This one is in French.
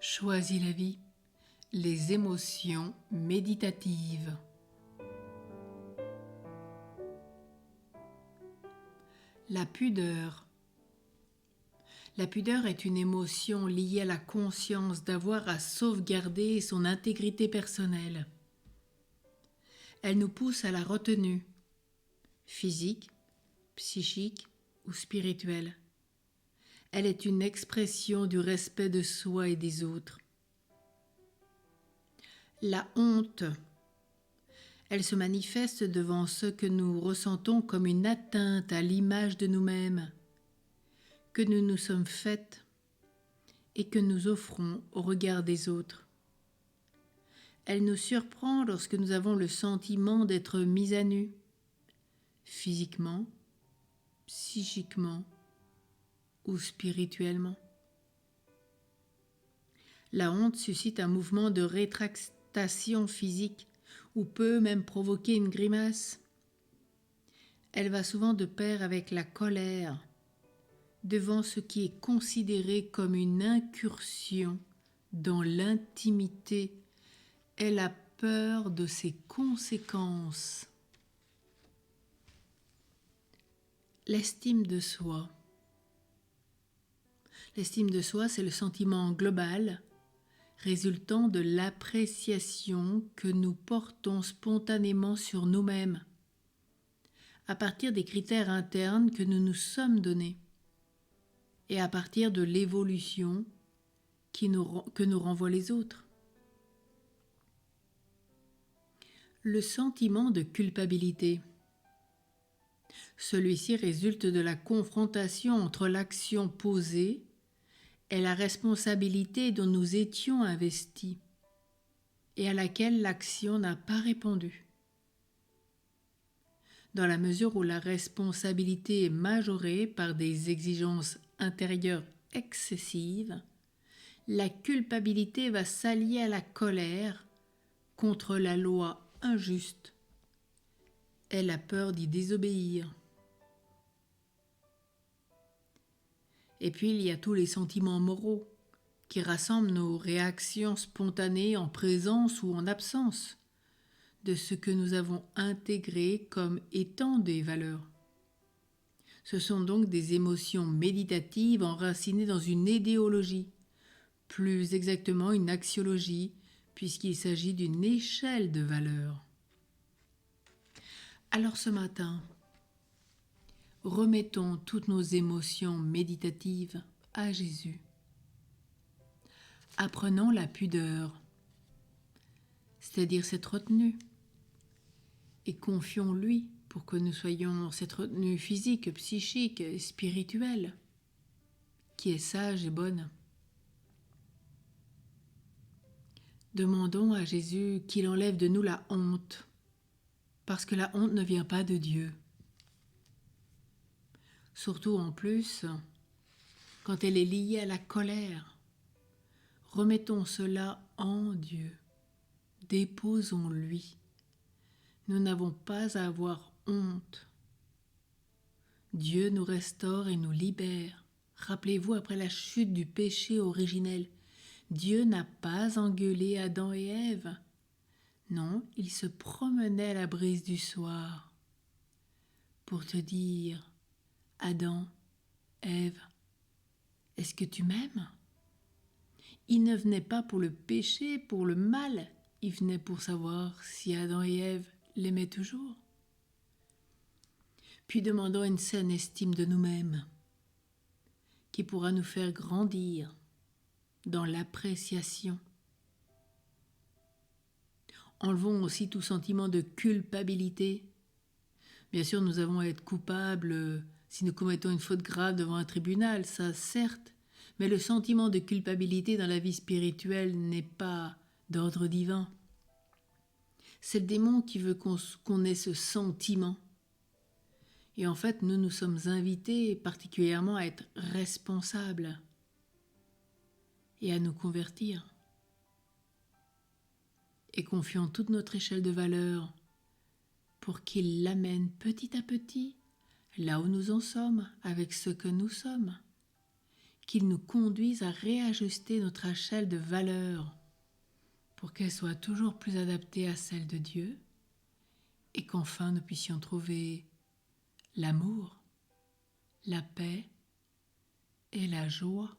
Choisis la vie, les émotions méditatives. La pudeur. La pudeur est une émotion liée à la conscience d'avoir à sauvegarder son intégrité personnelle. Elle nous pousse à la retenue, physique, psychique ou spirituelle. Elle est une expression du respect de soi et des autres. La honte. Elle se manifeste devant ce que nous ressentons comme une atteinte à l'image de nous-mêmes, que nous nous sommes faites et que nous offrons au regard des autres. Elle nous surprend lorsque nous avons le sentiment d'être mis à nu, physiquement, psychiquement ou spirituellement. La honte suscite un mouvement de rétractation physique ou peut même provoquer une grimace. Elle va souvent de pair avec la colère devant ce qui est considéré comme une incursion dans l'intimité et la peur de ses conséquences. L'estime de soi. L'estime de soi, c'est le sentiment global résultant de l'appréciation que nous portons spontanément sur nous-mêmes, à partir des critères internes que nous nous sommes donnés, et à partir de l'évolution que nous renvoient les autres. Le sentiment de culpabilité. Celui-ci résulte de la confrontation entre l'action posée et la responsabilité dont nous étions investis et à laquelle l'action n'a pas répondu. Dans la mesure où la responsabilité est majorée par des exigences intérieures excessives, la culpabilité va s'allier à la colère contre la loi injuste et la peur d'y désobéir. Et puis il y a tous les sentiments moraux qui rassemblent nos réactions spontanées en présence ou en absence de ce que nous avons intégré comme étant des valeurs. Ce sont donc des émotions méditatives enracinées dans une idéologie, plus exactement une axiologie, puisqu'il s'agit d'une échelle de valeurs. Alors ce matin, remettons toutes nos émotions méditatives à Jésus. Apprenons la pudeur, c'est-à-dire cette retenue, et confions-lui pour que nous soyons dans cette retenue physique, psychique et spirituelle, qui est sage et bonne. Demandons à Jésus qu'il enlève de nous la honte, parce que la honte ne vient pas de Dieu. Surtout en plus, quand elle est liée à la colère. Remettons cela en Dieu. Déposons-lui. Nous n'avons pas à avoir honte. Dieu nous restaure et nous libère. Rappelez-vous, après la chute du péché originel, Dieu n'a pas engueulé Adam et Ève. Non, il se promenait à la brise du soir pour te dire, Adam, Ève, est-ce que tu m'aimes ? Il ne venait pas pour le péché, pour le mal, il venait pour savoir si Adam et Ève l'aimaient toujours. Puis demandons une saine estime de nous-mêmes, qui pourra nous faire grandir dans l'appréciation. Enlevons aussi tout sentiment de culpabilité. Bien sûr, nous avons à être coupables si nous commettons une faute grave devant un tribunal, ça certes, mais le sentiment de culpabilité dans la vie spirituelle n'est pas d'ordre divin. C'est le démon qui veut qu'on ait ce sentiment. Et en fait, nous nous sommes invités particulièrement à être responsables et à nous convertir. Et confions toute notre échelle de valeurs pour qu'il l'amène petit à petit là où nous en sommes avec ce que nous sommes, qu'il nous conduise à réajuster notre échelle de valeurs pour qu'elle soit toujours plus adaptée à celle de Dieu et qu'enfin nous puissions trouver l'amour, la paix et la joie